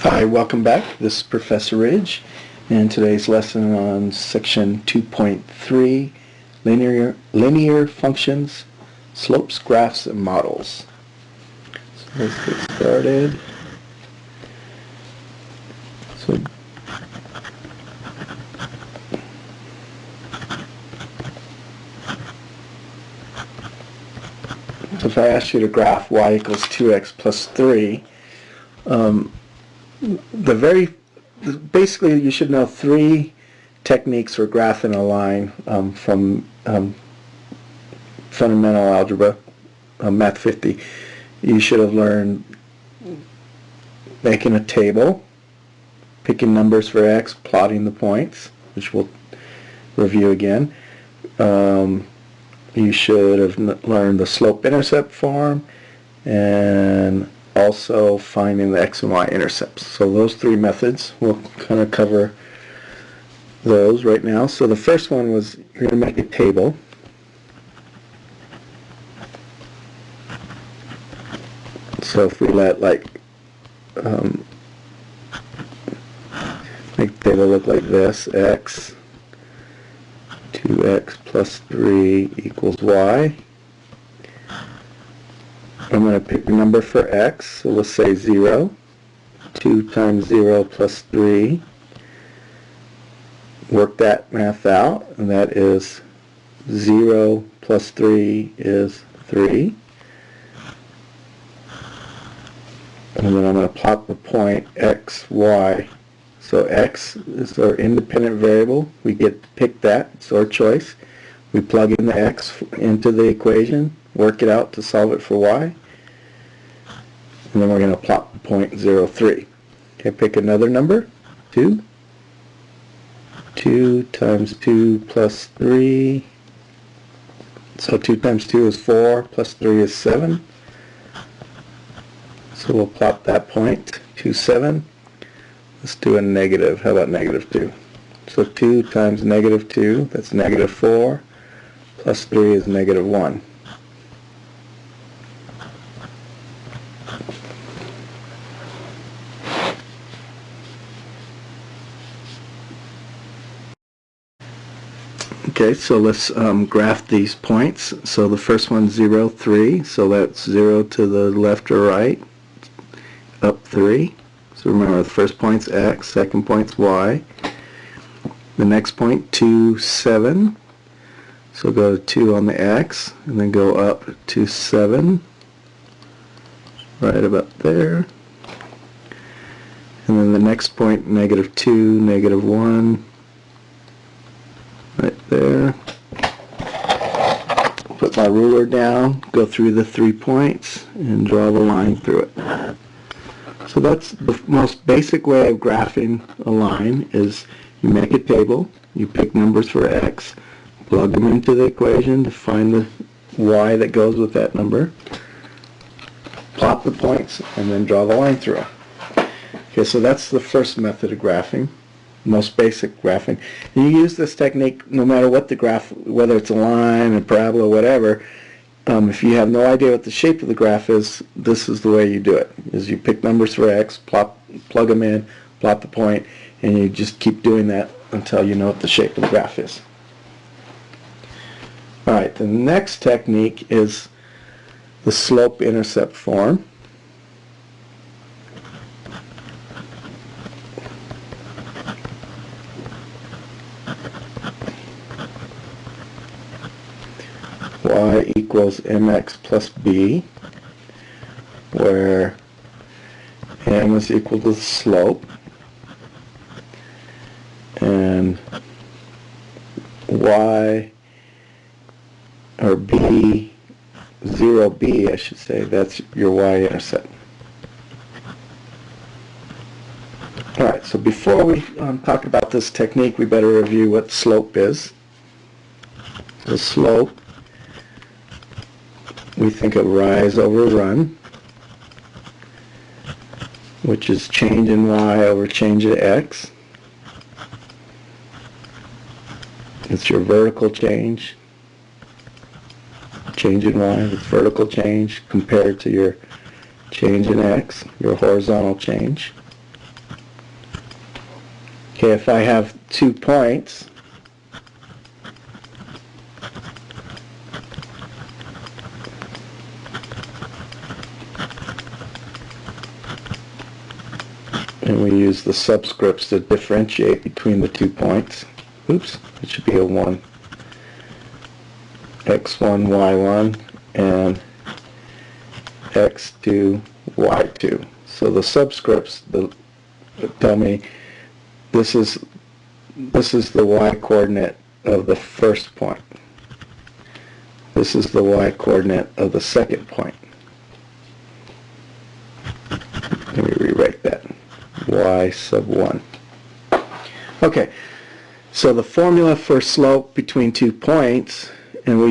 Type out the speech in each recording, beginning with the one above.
Hi, welcome back. This is Professor Ridge, and today's lesson on section 2.3, linear functions, slopes, graphs, and models. So let's get started. So if I ask you to graph y equals 2x plus 3, basically you should know three techniques for graphing a line from fundamental algebra, Math 50. You should have learned making a table, picking numbers for x, plotting the points, which we'll review again. You should have learned the slope-intercept form, and also finding the x and y intercepts. So those three methods, we'll kind of cover those right now. So the first one was you're going to make a table. So if we let make the table look like this, x, 2x plus 3 equals y. I'm going to pick a number for x, so let's say 0. 2 times 0 plus 3. Work that math out, and that is 0 plus 3 is 3. And then I'm going to plot the point x, y. So x is our independent variable. We get to pick that. It's our choice. We plug in the x into the equation, work it out to solve it for y. And then we're going to plot the point 0, 3. Okay, pick another number, 2. 2 times 2 plus 3. So 2 times 2 is 4, plus 3 is 7. So we'll plot that point, 2, 7. Let's do a negative. How about negative 2? So 2 times negative 2, that's negative 4, plus 3 is negative 1. Okay, so let's graph these points. So the first one's 0, 3, so that's 0 to the left or right, up 3. So remember, the first point's x, second point's y. The next point, 2, 7. So go to 2 on the x, and then go up to 7, right about there. And then the next point, negative 2, negative 1, right there. Put my ruler down, go through the 3 points, and draw the line through it. So that's the most basic way of graphing a line, is you make a table, you pick numbers for x, plug them into the equation to find the y that goes with that number, plot the points, and then draw the line through them. Okay, so that's the first method of graphing, most basic graphing. And you use this technique no matter what the graph, whether it's a line, a parabola, whatever. If you have no idea what the shape of the graph is, this is the way you do it. Is you pick numbers for x, plug them in, plot the point, and you just keep doing that until you know what the shape of the graph is. Alright, the next technique is the slope-intercept form. Y equals mx plus b, where m is equal to the slope, and y, or b, 0b I should say, that's your y-intercept. Alright, so before we talk about this technique, we better review what slope is. The slope, we think of rise over run, which is change in y over change in x. It's your vertical change. Change in y, it's vertical change compared to your change in x, your horizontal change. Okay, if I have 2 points, and we use the subscripts to differentiate between the 2 points. Oops, it should be a 1. x1, y1, and x2, y2. So the subscripts tell me this is the y coordinate of the first point. This is the y coordinate of the second point. Let me rewrite that. Y sub 1. Okay, so the formula for slope between 2 points, and we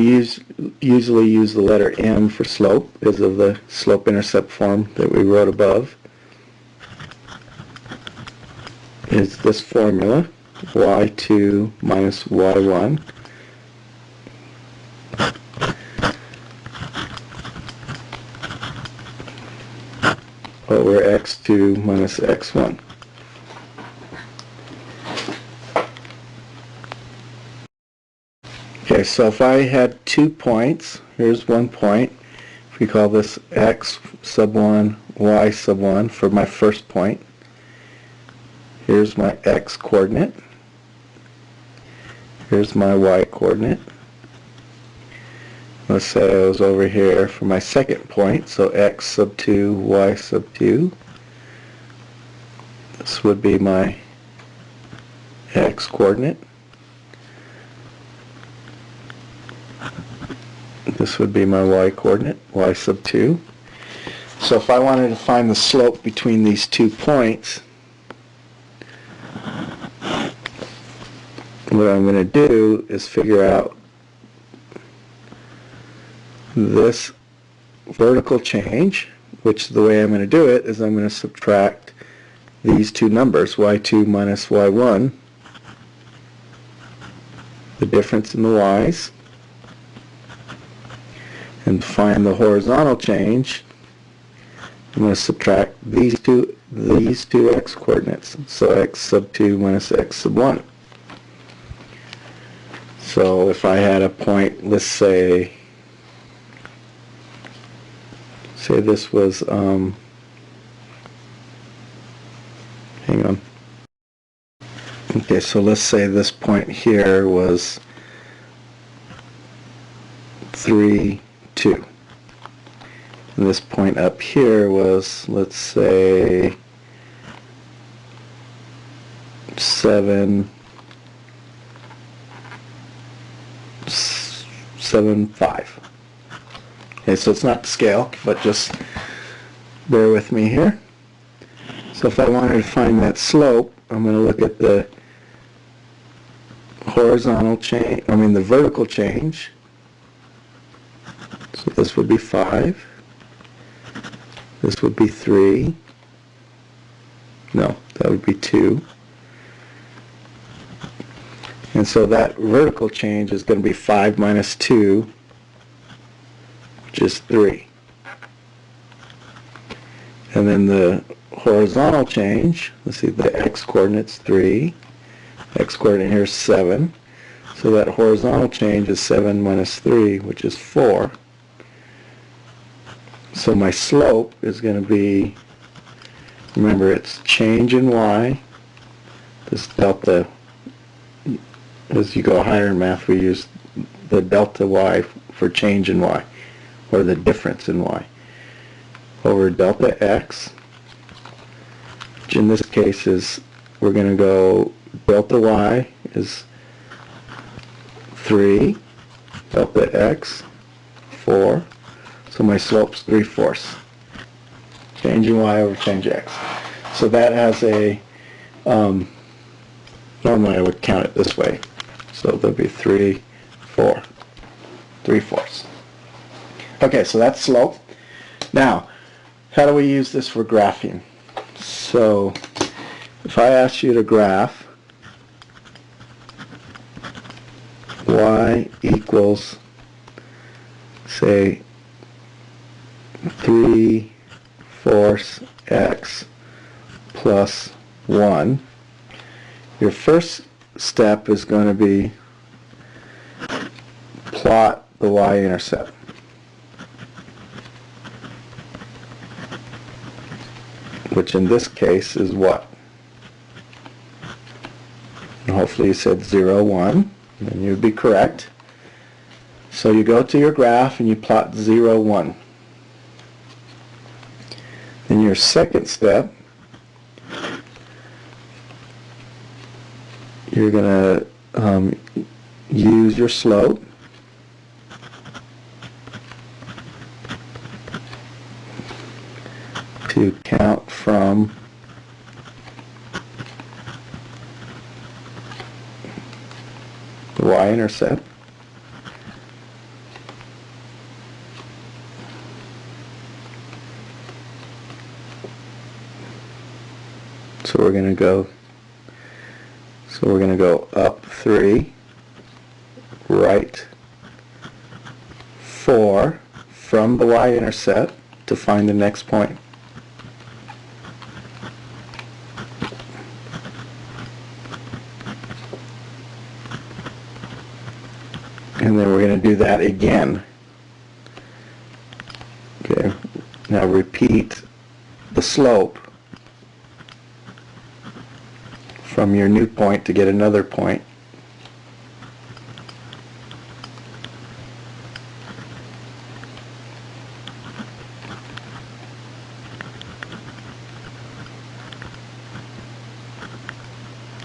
usually use the letter m for slope because of the slope-intercept form that we wrote above, is this formula, y2 minus y1 over x2 minus x1. Okay, so if I had 2 points, here's 1 point. If we call this x sub 1, y sub 1 for my first point. Here's my x coordinate. Here's my y coordinate. Let's say I was over here for my second point, so x sub 2, y sub 2. This would be my x coordinate. This would be my y coordinate, y sub 2. So if I wanted to find the slope between these 2 points, what I'm going to do is figure out this vertical change, which the way I'm going to do it is I'm going to subtract these 2 numbers, y2 minus y1, the difference in the y's, and find the horizontal change. I'm going to subtract these two x coordinates, so x sub 2 minus x sub 1. So if I had a point, let's say this was, hang on. Okay, so let's say this point here was 3, 2. And this point up here was, let's say, 7, 5. Okay, so it's not to scale, but just bear with me here. So if I wanted to find that slope, I'm going to look at the horizontal change, the vertical change. So this would be 5. This would be 3. No, that would be 2. And so that vertical change is going to be 5 minus 2, which is 3. And then the horizontal change, let's see, the x coordinate's 3. X coordinate here is 7. So that horizontal change is 7 minus 3, which is 4. So my slope is going to be, remember, it's change in y. This delta, as you go higher in math, we use the delta y for change in y, or the difference in y, over delta x, which in this case is, we're going to go delta y is 3, delta x 4, so my slope's 3/4. Change in y over change x. So that has a, normally I would count it this way. So there'll be 3, 4, 3/4. Okay, so that's slope. Now, how do we use this for graphing? So if I ask you to graph y equals, say, 3/4 x plus 1, your first step is going to be plot the y-intercept. Which in this case is what? And hopefully you said 0, 1, and you'd be correct. So you go to your graph and you plot 0, 1. Then your second step, you're going to use your slope. To count from the y-intercept. So we're going to go up 3, right 4 from the y-intercept to find the next point. And then we're going to do that again. Okay, now repeat the slope from your new point to get another point.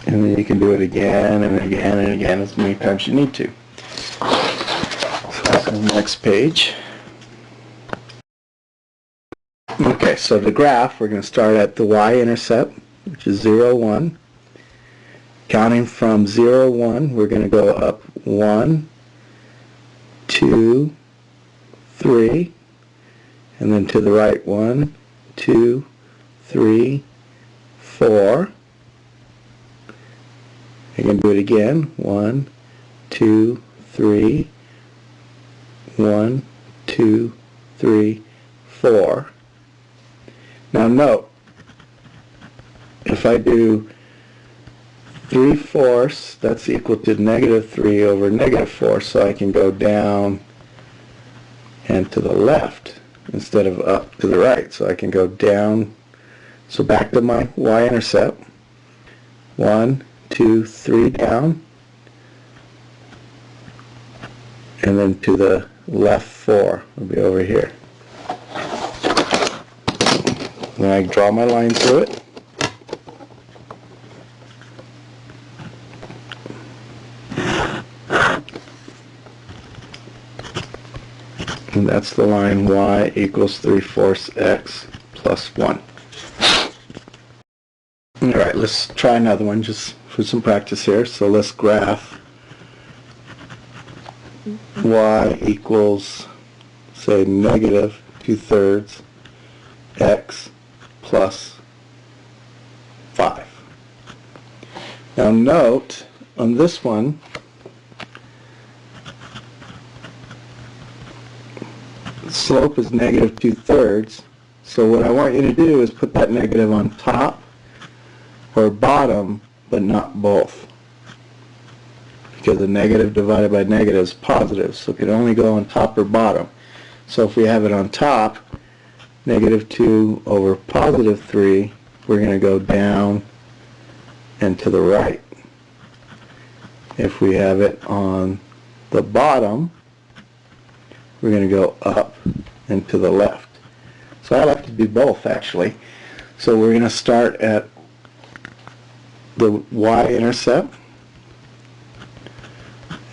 And then you can do it again and again and again as many times as you need to. So next page. Okay, so the graph, we're going to start at the y-intercept, which is 0, 1. Counting from 0, 1, we're going to go up 1, 2, 3, and then to the right 1, 2, 3, 4. You can do it again. 1, 2, 3, 1, 2, 3, 4. Now note, if I do 3/4, that's equal to -3 over -4, so I can go down and to the left instead of up to the right. So I can go down, so back to my y-intercept, 1, 2, 3 down, and then to the left 4 will be over here. Then I draw my line through it. And that's the line y equals 3/4 x plus 1. Alright, let's try another one just for some practice here. So let's graph y equals, say, -2/3 x plus 5. Now note, on this one, the slope is -2/3, so what I want you to do is put that negative on top or bottom, but not both, because a negative divided by negative is positive, so it can only go on top or bottom. So if we have it on top, -2 over +3, we're going to go down and to the right. If we have it on the bottom, we're going to go up and to the left. So I like to do both, actually. So we're going to start at the y-intercept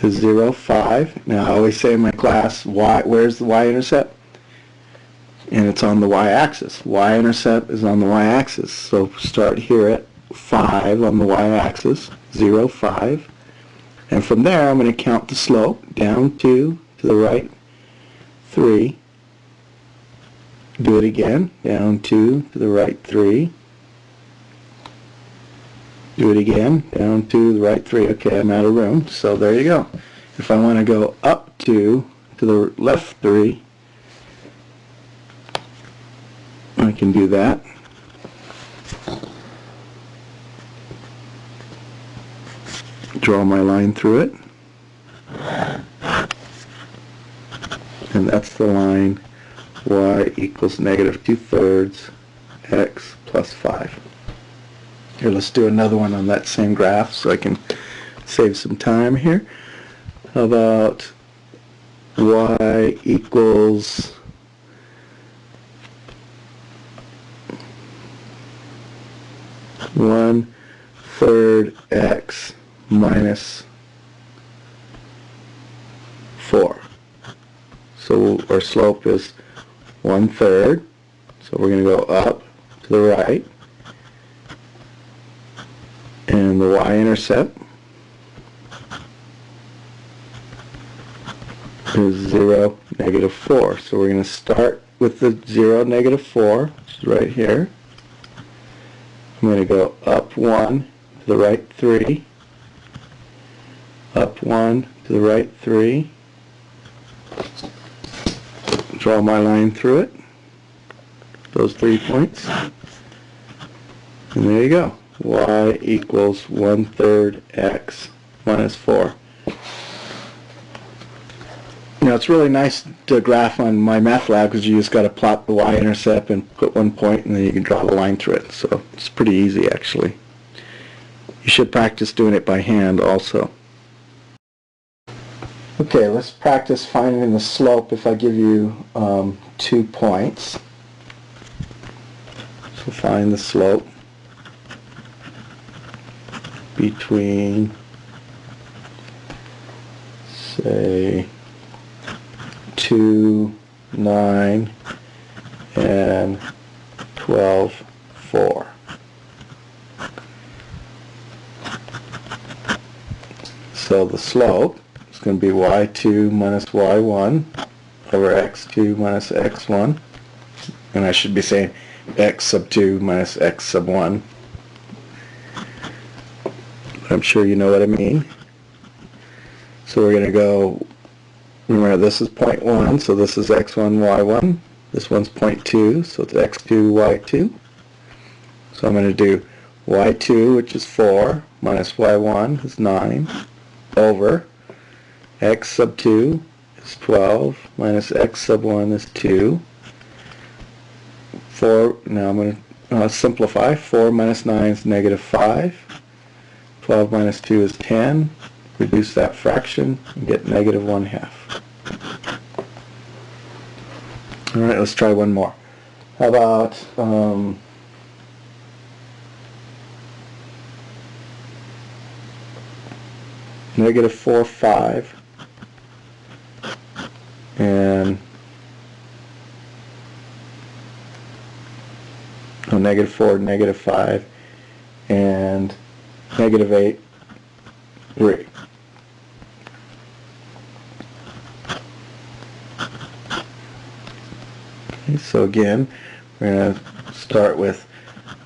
is 0, 5. Now I always say in my class, where's the y-intercept? And it's on the y-axis. Y-intercept is on the y-axis. So start here at 5 on the y-axis, 0, 5. And from there I'm going to count the slope, down 2, to the right 3. Do it again, down 2, to the right 3. Do it again, down 2, to the right 3. Okay, I'm out of room, so there you go. If I want to go up 2, to the left 3, I can do that. Draw my line through it. And that's the line y equals negative 2/3 x plus 5. Here, let's do another one on that same graph so I can save some time here. How about y equals 1/3 x minus 4. So our slope is 1/3. So we're going to go up to the right. And the y-intercept is 0, negative 4. So we're going to start with the 0, negative 4, which is right here. I'm going to go up 1 to the right 3, up 1 to the right 3, draw my line through it, those 3 points, and there you go. Y equals 1/3 x minus 4. Now it's really nice to graph on MyMathLab because you just got to plot the y-intercept and put one point and then you can draw the line through it. So it's pretty easy actually. You should practice doing it by hand also. Okay, let's practice finding the slope if I give you 2 points. So find the slope between, say, 2, 9, and 12, 4. So the slope is going to be y2 minus y1 over x2 minus x1. And I should be saying x sub 2 minus x sub 1. I'm sure you know what I mean. So we're going to go, remember this is point 1, so this is x1, y1. This one's point 2, so it's x2, y2. So I'm going to do y2, which is 4, minus y1 is 9, over x sub 2 is 12, minus x sub 1 is 2. 4, now I'm going to simplify. 4 minus 9 is negative 5. 12 minus 2 is 10. Reduce that fraction and get negative 1/2. Alright, let's try one more. How about negative 4, 5 and negative 4, negative 5 and negative 8, 3. Okay, so again, we're going to start with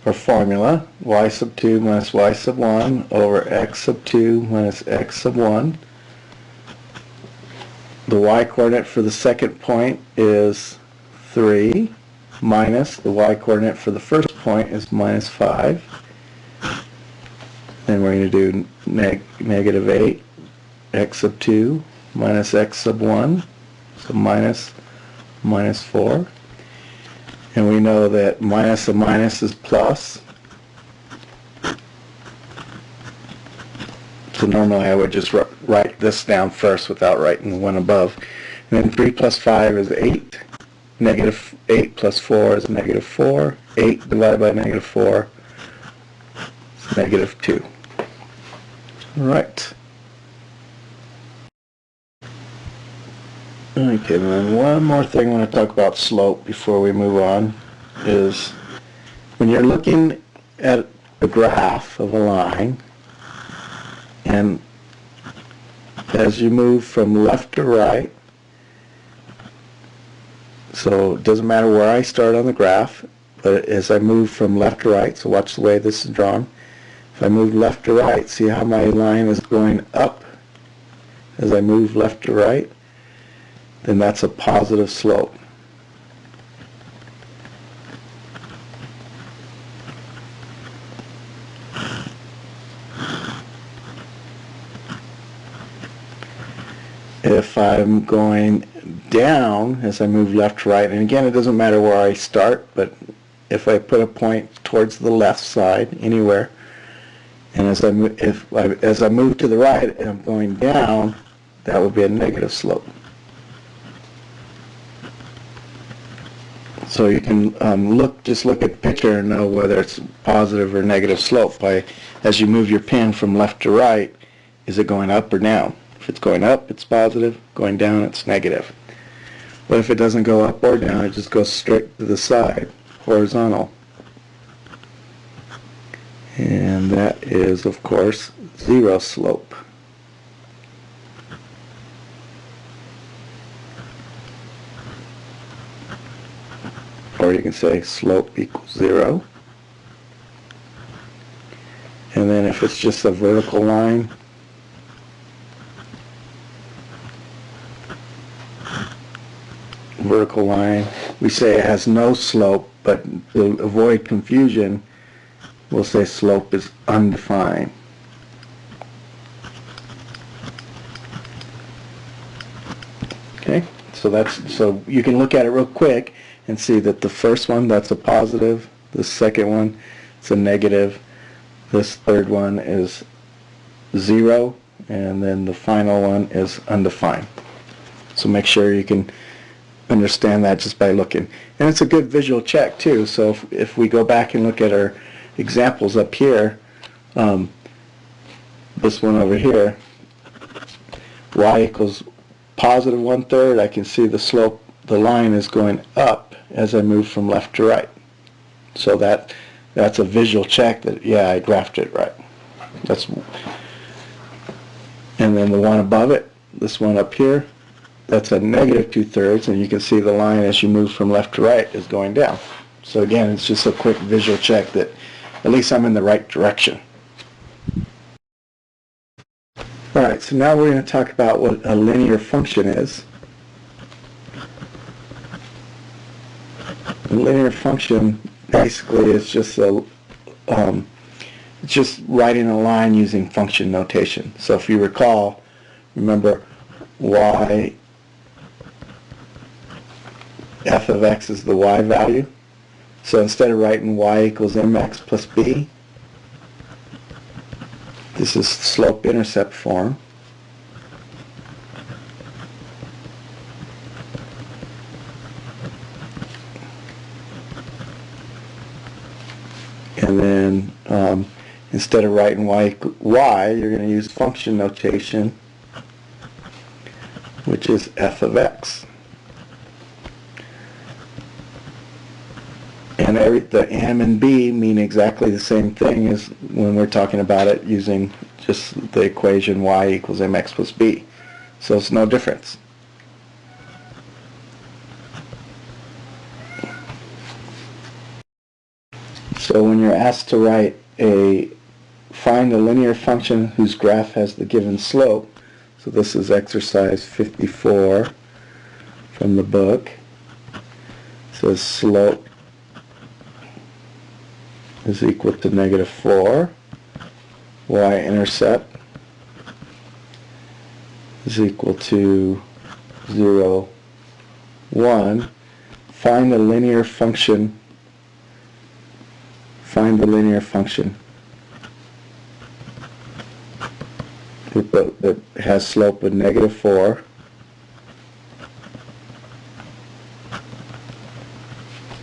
our formula, y sub 2 minus y sub 1 over x sub 2 minus x sub 1. The y-coordinate for the second point is 3, minus the y-coordinate for the first point is minus 5. Then we're going to do negative 8, x sub 2 minus x sub 1, so minus 4. And we know that minus a minus is plus. So normally I would just write this down first without writing the one above. And then 3 plus 5 is 8. Negative 8 plus 4 is negative 4. 8 divided by negative 4 is negative 2. Right. Okay, and then one more thing I want to talk about slope before we move on is when you're looking at a graph of a line and as you move from left to right, so it doesn't matter where I start on the graph, but as I move from left to right, so watch the way this is drawn. If I move left to right, see how my line is going up as I move left to right? Then that's a positive slope. if I'm going down as I move left to right, and again, it doesn't matter where I start, but if I put a point towards the left side, anywhere, and as I move to the right and I'm going down, that would be a negative slope. So you can just look at the picture and know whether it's positive or negative slope by, as you move your pen from left to right, is it going up or down? If it's going up, it's positive. Going down, it's negative. But if it doesn't go up or down, it just goes straight to the side, horizontal. And that is, of course, zero slope. Or you can say slope equals zero. And then if it's just a vertical line, we say it has no slope, but to avoid confusion, we'll say slope is undefined. Okay, so you can look at it real quick and see that the first one, that's a positive, the second one, it's a negative, this third one is zero, and then the final one is undefined. So make sure you can understand that just by looking. And it's a good visual check too, so if we go back and look at our examples up here, this one over here, y equals positive 1/3, I can see the slope, the line is going up as I move from left to right. So that's a visual check that, yeah, I graphed it right. And then the one above it, this one up here, that's a negative 2/3, and you can see the line as you move from left to right is going down. So again, it's just a quick visual check that at least I'm in the right direction. Alright, so now we're going to talk about what a linear function is. A linear function basically is just just writing a line using function notation. So if you recall, remember y, f of x is the y value. So instead of writing y equals mx plus b, this is slope-intercept form. And then instead of writing y, you're going to use function notation, which is f of x. And the m and b mean exactly the same thing as when we're talking about it using just the equation y equals mx plus b. So it's no difference. So when you're asked to find a linear function whose graph has the given slope, so this is exercise 54 from the book, it says slope is equal to -4, y-intercept is equal to 0, 1. Find the linear function. Find the linear function that has slope of -4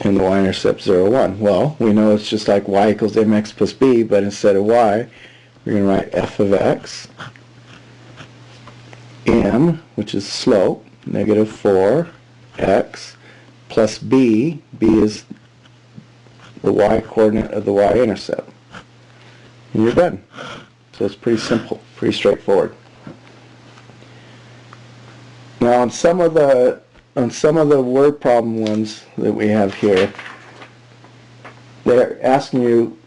and the y-intercept 0, 1. Well, we know it's just like y equals mx plus b, but instead of y, we're going to write f of x, m, which is slope, -4, x, plus b. B is the y-coordinate of the y-intercept. And you're done. So it's pretty simple, pretty straightforward. Now on some of the word problem ones that we have here, they're asking you,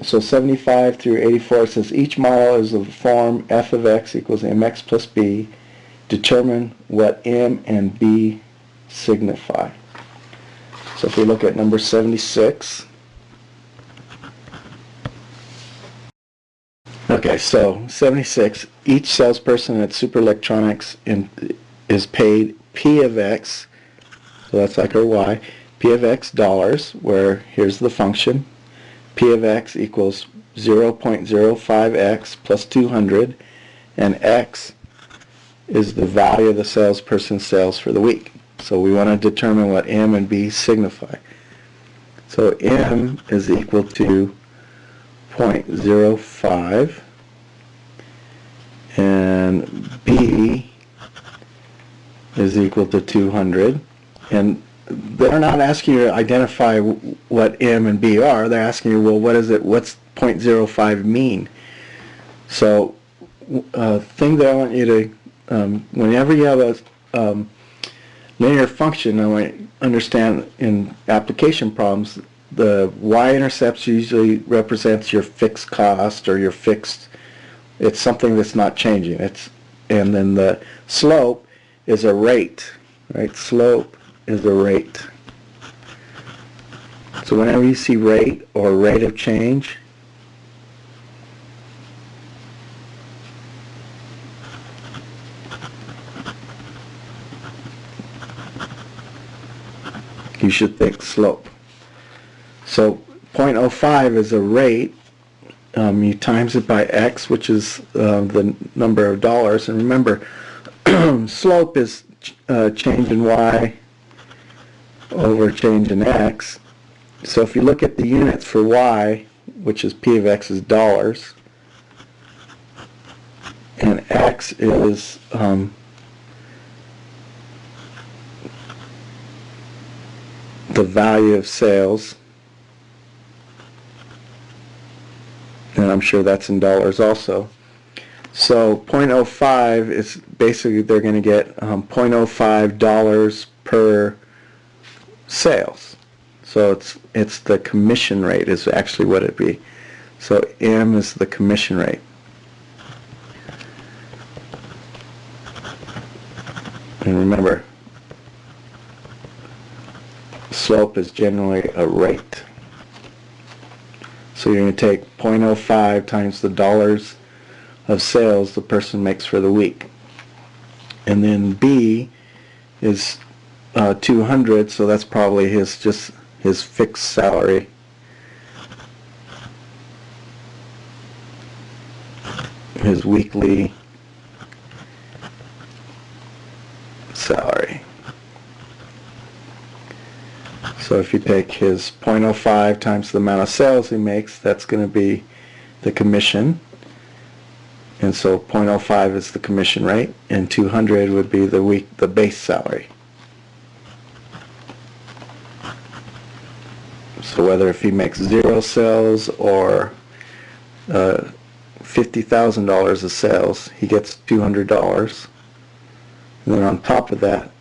so 75 through 84 says each model is of the form f of x equals mx plus b. Determine what m and b signify. So if we look at number 76, okay, so 76, each salesperson at Super Electronics is paid P of X, so that's like our Y, P of X dollars, where here's the function, P of X equals 0.05X plus 200, and X is the value of the salesperson's sales for the week. So we want to determine what M and B signify. So M is equal to 0.05 and B is equal to 200, and they're not asking you to identify what M and B are. They're asking you, well, what's 0.05 mean? So thing that I want you to, whenever you have a linear function, I want you to understand in application problems, the y-intercept usually represents your fixed cost or your fixed, it's something that's not changing. And then the slope is a rate, right? Slope is a rate. So whenever you see rate or rate of change, you should think slope. So 0.05 is a rate. You times it by X, which is the number of dollars. And remember, slope is change in Y over change in X. So if you look at the units for Y, which is P of X is dollars, and X is the value of sales, and I'm sure that's in dollars also. So 0.05 is basically they're going to get $0.05 per sales. So it's the commission rate is actually what it'd be. So M is the commission rate. And remember, slope is generally a rate. So you're going to take 0.05 times the dollars of sales the person makes for the week. And then B is 200, so that's probably his fixed salary. His weekly salary. So if you take his 0.05 times the amount of sales he makes, that's going to be the commission. And so 0.05 is the commission rate, and 200 would be the base salary. So whether if he makes 0 sales or $50,000 of sales, he gets $200. And then on top of that,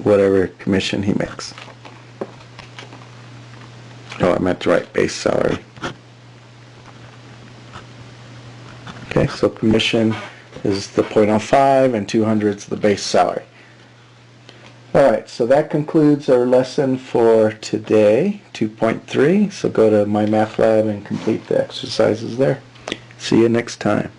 whatever commission he makes. Oh, I meant to write base salary. Okay, so commission is the 0.05 and 200 is the base salary. Alright, so that concludes our lesson for today, 2.3. So go to My Math Lab and complete the exercises there. See you next time.